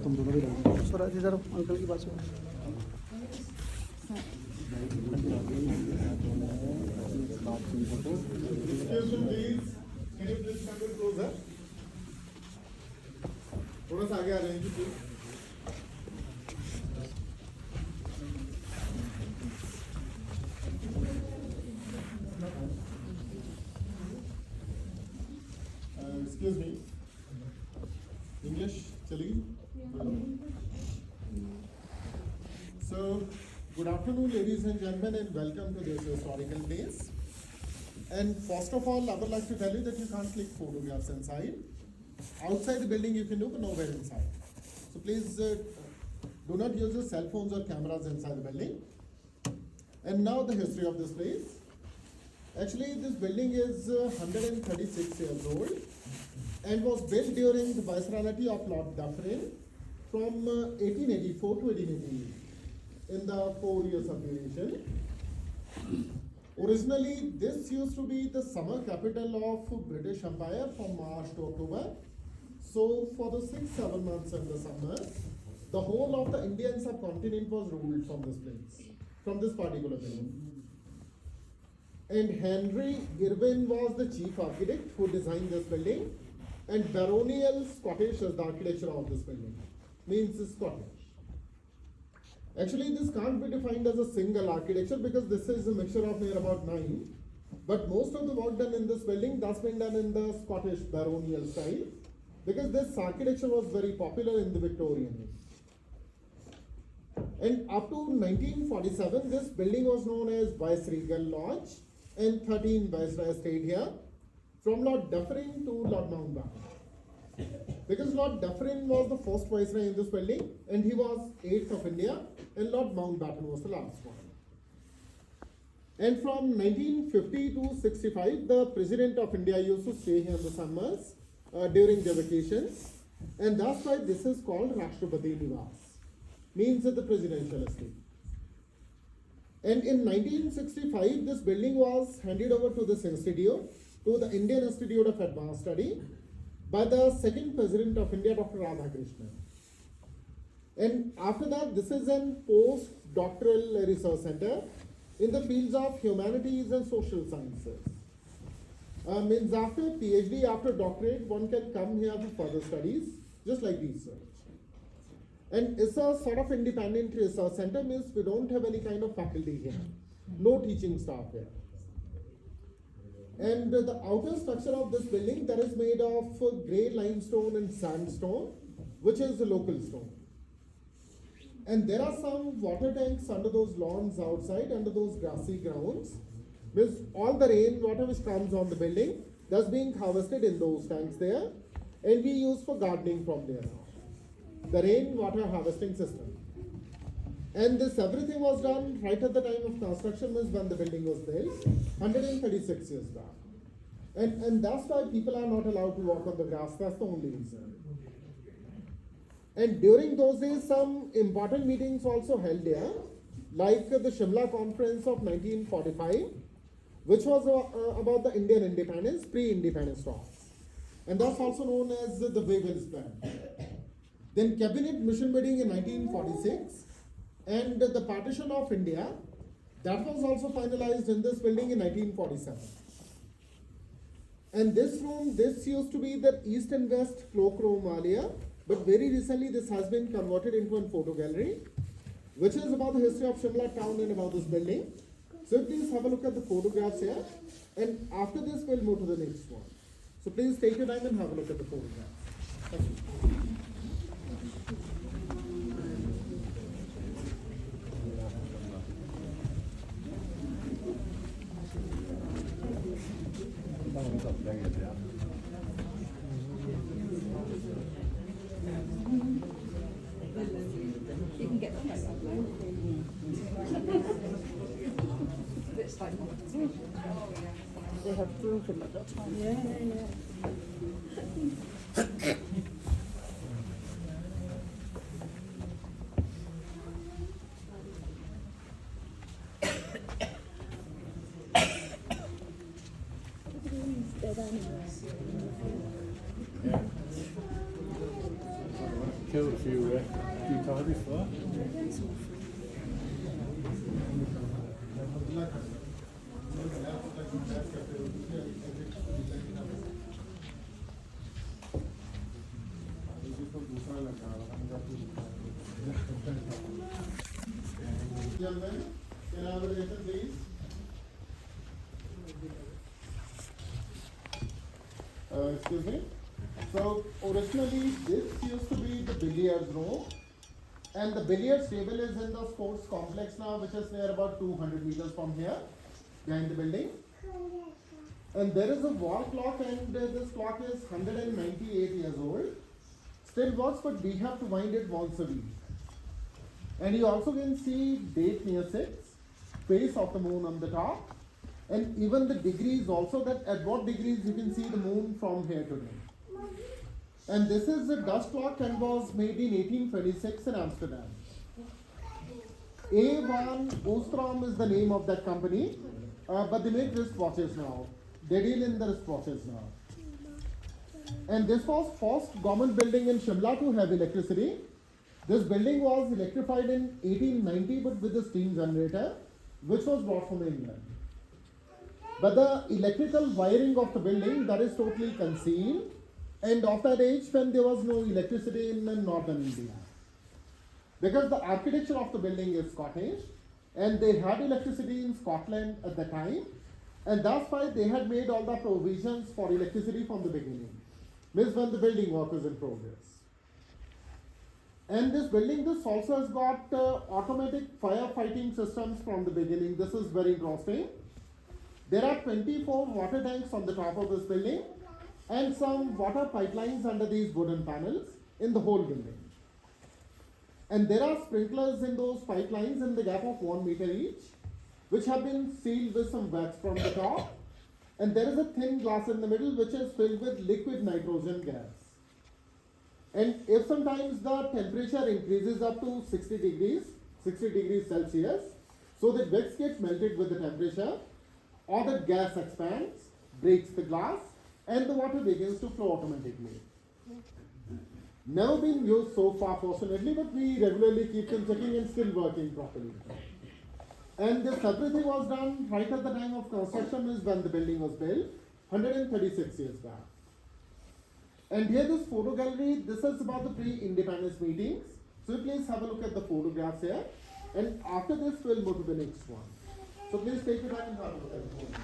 तुम दोनों भी लगे स्वराज जी जरा अंकल की बात सुनो। थोड़ा सा आगे आ जाएंगे प्लीज। एक्सक्यूज मी, इंग्लिश चलेगी? So, good afternoon, ladies and gentlemen, and welcome to this historical days. And first of all, I would like to tell you that you can't click photographs inside. Outside the building you can do, but nowhere inside. So please do not use your cell phones or cameras inside the building. And now the history of this place. Actually, this building is 136 years old and was built during the viceroyalty of Lord Dufferin from 1884 to 1888 in the 4 years of duration. Originally, this used to be the summer capital of British Empire from March to October. So, for the 6-7 months in the summer, the whole of the Indian subcontinent was ruled from this place, from this particular building. And Henry Irwin was the chief architect who designed this building, and baronial Scottish is the architecture of this building, means Scottish. Actually, this can't be defined as a single architecture because this is a mixture of near about 9. But most of the work done in this building that's been done in the Scottish baronial style because this architecture was very popular in the Victorian age. And up to 1947, this building was known as Viceregal Lodge, and 13 viceroys stayed here, from Lord Dufferin to Lord Mountbatten. Because Lord Dufferin was the first viceroy in this building, and he was 8th of India, and Lord Mountbatten was the last one. And from 1950 to 65, the President of India used to stay here in the summers during their vacations, and that's why this is called Rashtrapati Niwas, means the presidential estate. And in 1965, this building was handed over to this institute, to the Indian Institute of Advanced Study, by the second President of India, Dr. Radhakrishnan. And after that, this is a post-doctoral research center in the fields of humanities and social sciences. Means after PhD, after doctorate, one can come here for further studies, just like research. And it's a sort of independent research center, means we don't have any kind of faculty here, no teaching staff here. And the outer structure of this building that is made of grey limestone and sandstone, which is the local stone. And there are some water tanks under those lawns outside, under those grassy grounds. Means all the rain water which comes on the building, that's being harvested in those tanks there, and we use for gardening from there. The rain water harvesting system. And this everything was done right at the time of construction, means when the building was built, 136 years back. And that's why people are not allowed to walk on the grass, that's the only reason. And during those days, some important meetings also held here, like the Shimla Conference of 1945, which was about the Indian independence, pre-independence talks. And that's also known as the Wavell's Plan. Then Cabinet Mission meeting in 1946, and the partition of India, that was also finalized in this building in 1947. And this room, this used to be the east and west cloak room earlier, but very recently this has been converted into a photo gallery, which is about the history of Shimla town and about this building. So please have a look at the photographs here, and after this we'll move to the next one. So please take your time and have a look at the photographs. Thank you. You can get the photo. It's like, They have proof in that time. yeah. killed a few times before. Gentlemen, can I have a attention, please? Excuse me. So originally this used to be the billiards room, and the billiards table is in the sports complex now, which is near about 200 meters from here, behind the building. And there is a wall clock, and this clock is 198 years old. Still works, but we have to wind it once a week. And you also can see date near 6, face of the moon on the top, and even the degrees also, that at what degrees you can see the moon from here today. And this is a dust clock and was made in 1826 in Amsterdam. A1 Ostrom is the name of that company, but they make wristwatches now. They deal in the wristwatches now. And this was first government building in Shimla to have electricity. This building was electrified in 1890, but with a steam generator, which was brought from England. But the electrical wiring of the building, that is totally concealed, and of that age when there was no electricity in northern India. Because the architecture of the building is Scottish, and they had electricity in Scotland at the time, and that's why they had made all the provisions for electricity from the beginning, means when the building work is in progress. And this building, this also has got automatic firefighting systems from the beginning. This is very interesting. There are 24 water tanks on the top of this building, and some water pipelines under these wooden panels in the whole building. And there are sprinklers in those pipelines in the gap of 1 meter each, which have been sealed with some wax from the top. And there is a thin glass in the middle which is filled with liquid nitrogen gas. And if sometimes the temperature increases up to 60 degrees Celsius, so the wax gets melted with the temperature, or the gas expands, breaks the glass, and the water begins to flow automatically. Never been used so far, fortunately, but we regularly keep them checking and still working properly. And this everything was done right at the time of construction, is when the building was built, 136 years back. And here this photo gallery, this is about the pre-independence meetings. So please have a look at the photographs here. And after this, we'll move to the next one. So please take your time and have a look at the photo.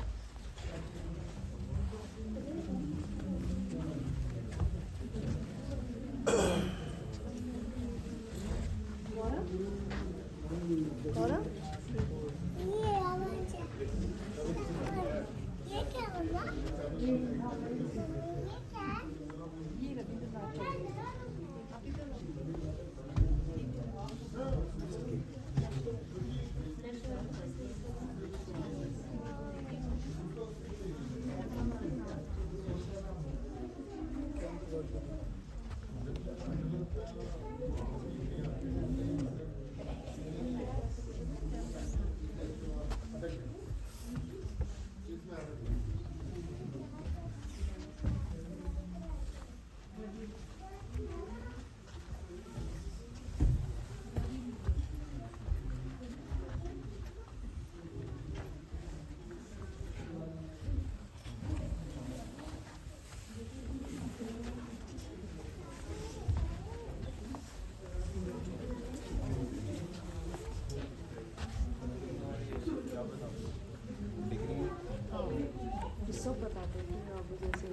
सब बताते थे अब जैसे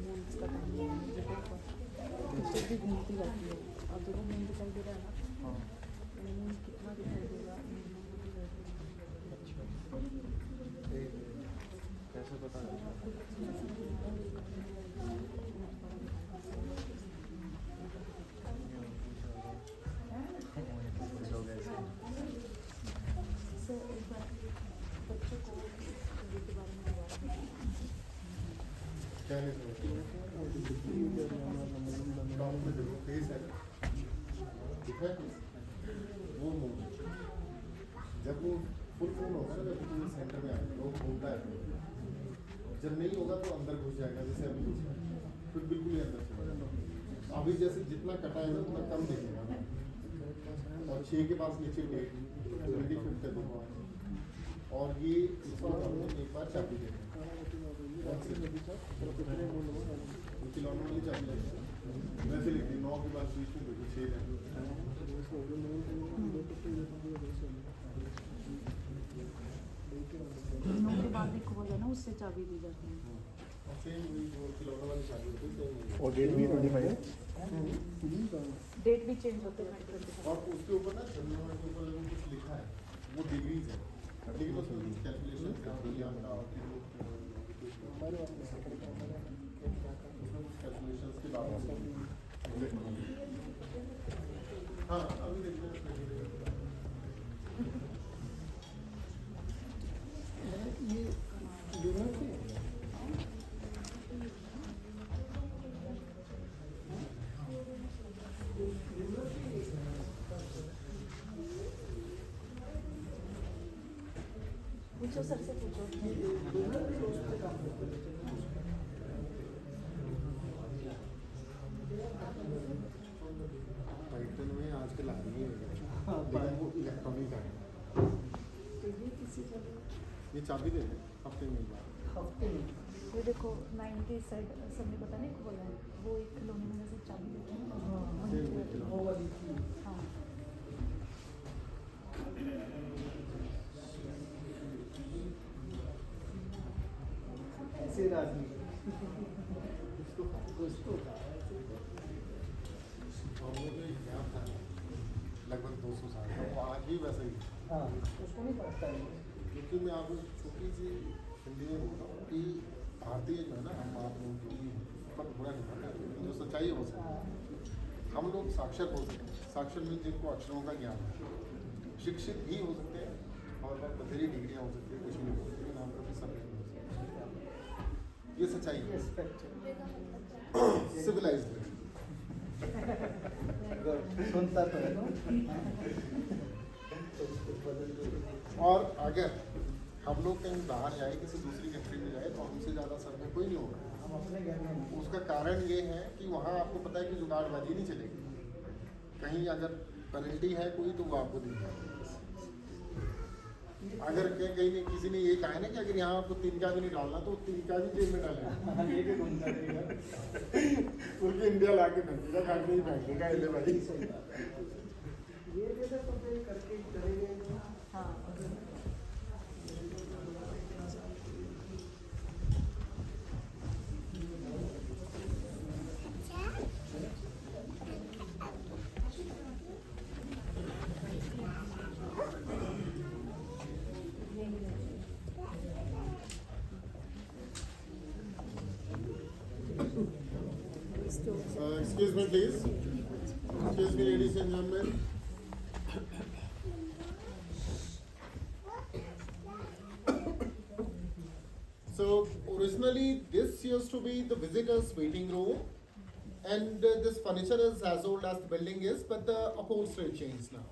moons का time है जब भी घूमती रहती है अब देखो मून दिखाई दे रहा है ना मून कितना दिखाई देगा कैसे पता जब वो फुल फोन होगा ना, जब वो सेंटर में आएगा वो घूमता है, जब नहीं होगा तो अंदर घुस जाएगा, जैसे अभी घुस गया फिर बिल्कुल ही अंदर चला जाएगा। अभी जैसे जितना कटा है उतना कम दिखेगा ना, और 6 के पास नीचे डेट 25th है देखो, और ये इसको हम एक बार चाबी देंगे, खिलौने वाली चाबी लगेगी वैसे लिखती 9 के बाद बीच में देखो 6 है। नौ के बाद एक खोल है ना, उससे चाबी दी जाती है। सेम वही जो खिलौने वाली चाबी होती है सेम। और डेट भी 25 है। डेट भी चेंज होते हैं। और उसके ऊपर ना छन्नों के ऊपर अगर कुछ लिखा है वो डिग्रीज है, लेकिन उसमें कैलकुलेशन कैलकुलेशंस के बारे में। हाँ अभी देखते हैं। पूछो सर से पूछो। टाइटन में आजकल आ रही है लेकिन वो इलेक्ट्रॉनिक है। ये चाबी दे दें हफ्ते में एक बार। ये देखो 90 साइड सबने पता नहीं खोला है, वो एक खिलौने में से चाबी देते हैं। हाँ ऐसे राजनीति कुछ तो लगभग 200 साल का, वो आज भी वैसे ही। हाँ उसको नहीं पढ़ता है। क्योंकि मैं आपको छोटी सी हिंदी में बोलता हूँ कि भारतीय जो है ना, हम आप लोगों की पर बुरा नहीं मानते, जो सच्चाई है वो सच्चाई। हम लोग साक्षर हो सकते हैं, साक्षर में जिनको अक्षरों का ज्ञान है, शिक्षित भी हो सकते हैं और बथेरी डिग्रियाँ हो सकती है, कुछ भी हो सकती है, लेकिन हम कभी सब नहीं हो सकते। ये सच्चाई है। सिविलाइज्ड सुनता तो है ना। और अगर हम लोग कहीं बाहर जाए, किसी दूसरी कंट्री में जाए, तो हमसे ज़्यादा सर में कोई नहीं होगा। हम अपने घर में उसका कारण ये है कि वहाँ आपको पता है कि जुगाड़बाजी नहीं चलेगी। कहीं अगर पेनल्टी है कोई तो वो आपको दी जाएगी। अगर कहीं ने किसी ने ये कहा है ना कि अगर यहाँ आपको तिनका भी नहीं डालना तो तिनका भी जेब में डालेगा। ये भी घूमता रहेगा। उनके इंडिया ला के फेंकेगा, घर में ही फेंकेगा। ले भाई ये जैसे तो फिर करके करेंगे। हाँ excuse me please. Excuse me ladies and gentlemen. So originally this used to be the visitors waiting room, and this furniture is as old as the building is, but the upholstery changed now.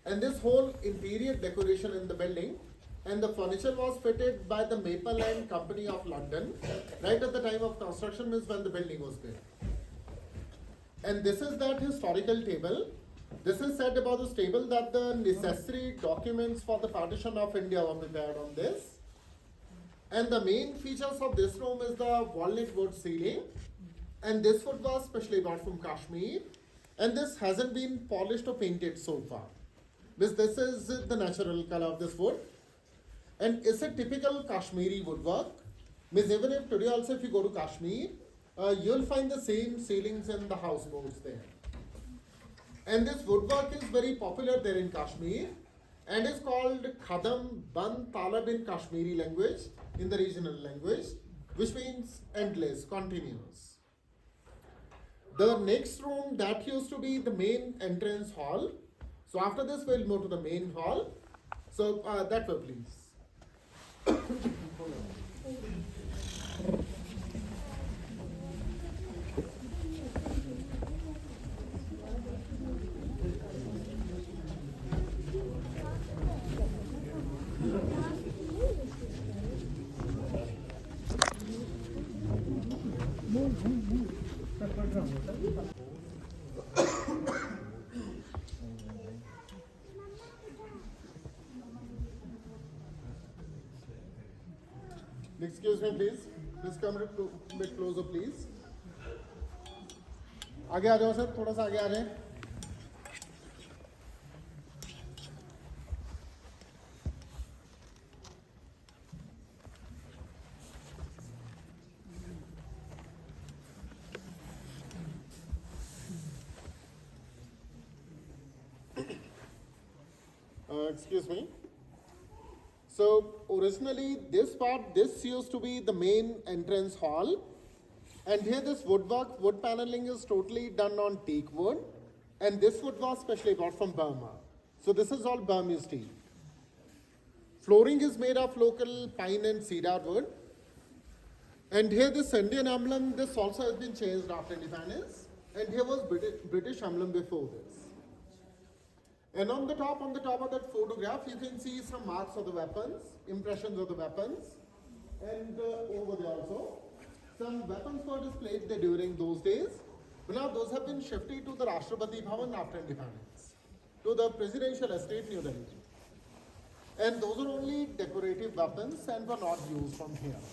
And this whole interior decoration in the building and the furniture was fitted by the Maple and Company of London right at the time of construction, means when the building was built. And this is that historical table. This is said about this table that the necessary documents for the partition of India were prepared on this. And the main features of this room is the walnut wood ceiling, and this wood was specially brought from Kashmir, and this hasn't been polished or painted so far. This is the natural color of this wood, and it's a typical Kashmiri woodwork. Means even if today also if you go to Kashmir, you'll find the same ceilings and the houseboats there. And this woodwork is very popular there in Kashmir, and is called Khadam Ban Talab in Kashmiri language, in the regional language, which means endless, continuous. The next room, that used to be the main entrance hall. So after this we'll move to the main hall. So that way please. Excuse me, please. Please come a bit closer, please. आगे आ जाओ sir, थोड़ा सा आगे आ जाएं. Excuse me. So originally this used to be the main entrance hall, and here this wood paneling is totally done on teak wood, and this wood was specially brought from Burma. So this is all Burmese teak. Flooring is made of local pine and cedar wood, and here this Indian emblem, this also has been changed after independence, and here was British emblem before this. And on the top of that photograph, you can see some marks of the weapons, impressions of the weapons, and over there also. Some weapons were displayed there during those days, but now those have been shifted to the Rashtrapati Bhavan after independence, to the presidential estate, New Delhi. And those are only decorative weapons and were not used from here.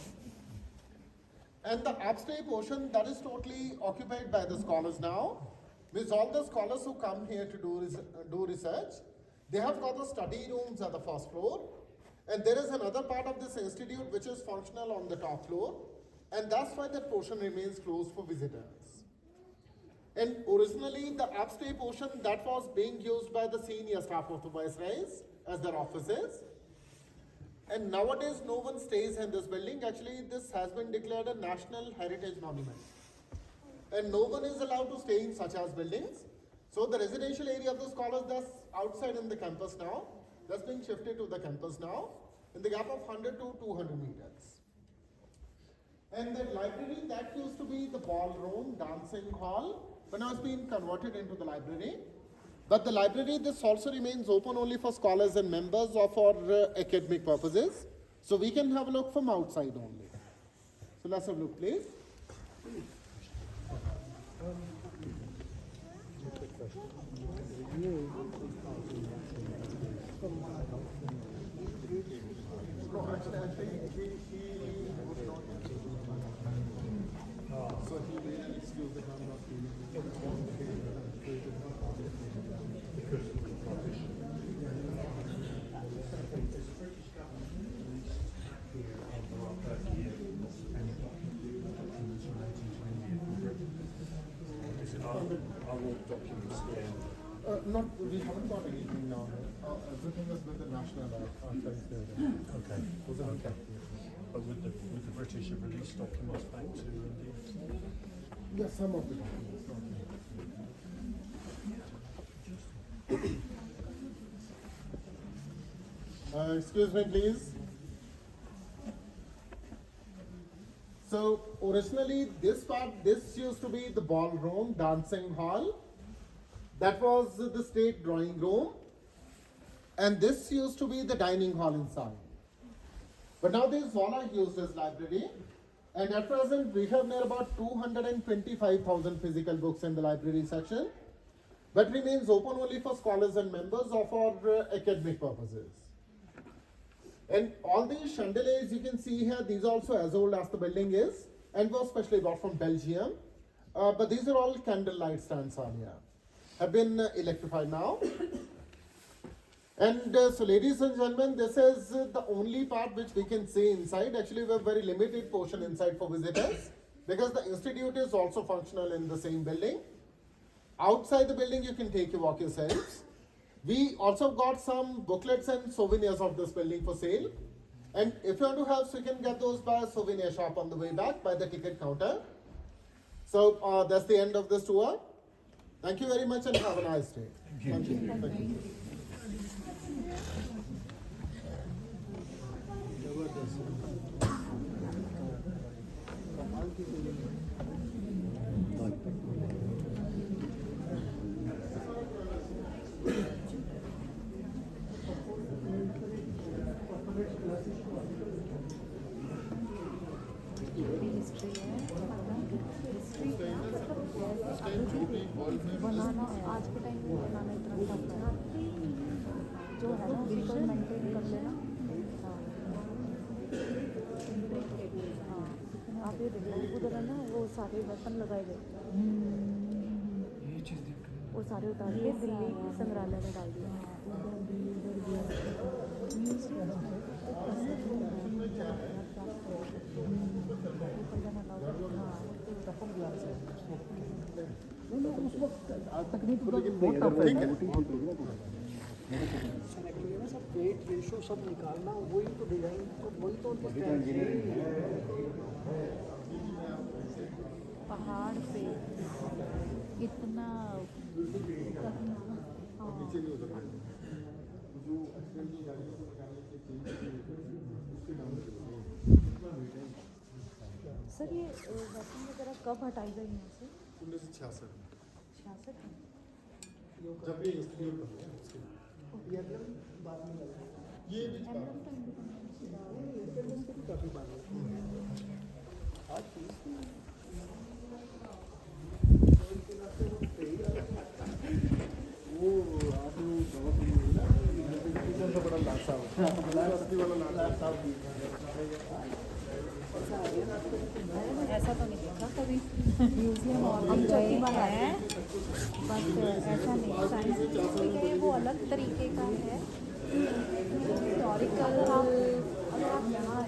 And the upstairs portion, that is totally occupied by the scholars now. With all the scholars who come here to do research, they have got the study rooms at the first floor, and there is another part of this institute which is functional on the top floor, and that's why that portion remains closed for visitors. And originally the upstairs portion, that was being used by the senior staff of the viceroys as their offices, and nowadays no one stays in this building. Actually, this has been declared a national heritage monument, and no one is allowed to stay in such as buildings. So the residential area of the scholars, that's outside in the campus now, that's being shifted to the campus now, in the gap of 100 to 200 meters. And the library, that used to be the ballroom, dancing hall, but now it's been converted into the library. But the library, this also remains open only for scholars and members or for academic purposes. So we can have a look from outside only. So let's have a look, please. No, actually, I think he would not. So he made an excuse that I'm not feeling. Not, we haven't got anything now. Everything is with the National Archives there. Okay. Okay. But would the British have released documents back to India? Yes, some of the documents. Excuse me, please. So originally this used to be the ballroom, dancing hall. That was the state drawing room, and this used to be the dining hall inside. But now these all are used as library, and at present we have near about 225,000 physical books in the library section, but remains open only for scholars and members or for academic purposes. And all these chandeliers you can see here, these are also as old as the building is, and were specially brought from Belgium. But these are all candlelight stands on here. Have been electrified now. And so ladies and gentlemen, this is the only part which we can see inside. Actually, we have very limited portion inside for visitors, because the institute is also functional in the same building. Outside the building, you can take your walk yourselves. We also got some booklets and souvenirs of this building for sale. And if you want to have, so you can get those by a souvenir shop on the way back by the ticket counter. So that's the end of this tour. Thank you very much and have a nice day. Thank you. Thank you. बनाना आज के time में बनाना इतना tough है, जो है ना उसको maintain कर लेना। हाँ आप ये देखो उधर है ना वो सारे वेपन लगाए गए, ये चीज़ दिख रही वो सारे उतार के दिल्ली संग्रहालय में डाल दिया। एक्चुअली ना सब वेट रेशो सब निकालना, वही तो डिजाइन, वही तो उनका स्ट्रैटेजी है। पहाड़ पे इतना सर ये वेपन वगैरह कब हटाई गई यहाँ से? 1966 66 में? जब ये इंस्टीट्यूट बना उसके ये बाद में लगा, ये भी एम्बलम तो इंडिपेंडेंस ये काफ़ी बाद में आज वो आपने बड़ा लासा ऐसा तो नहीं देखा कभी म्यूजियम और हम चौथी बार आए हैं, बट ऐसा नहीं साइंस म्यूजियम है, वो अलग तरीके का है हिस्टोरिकल। अगर आप यहाँ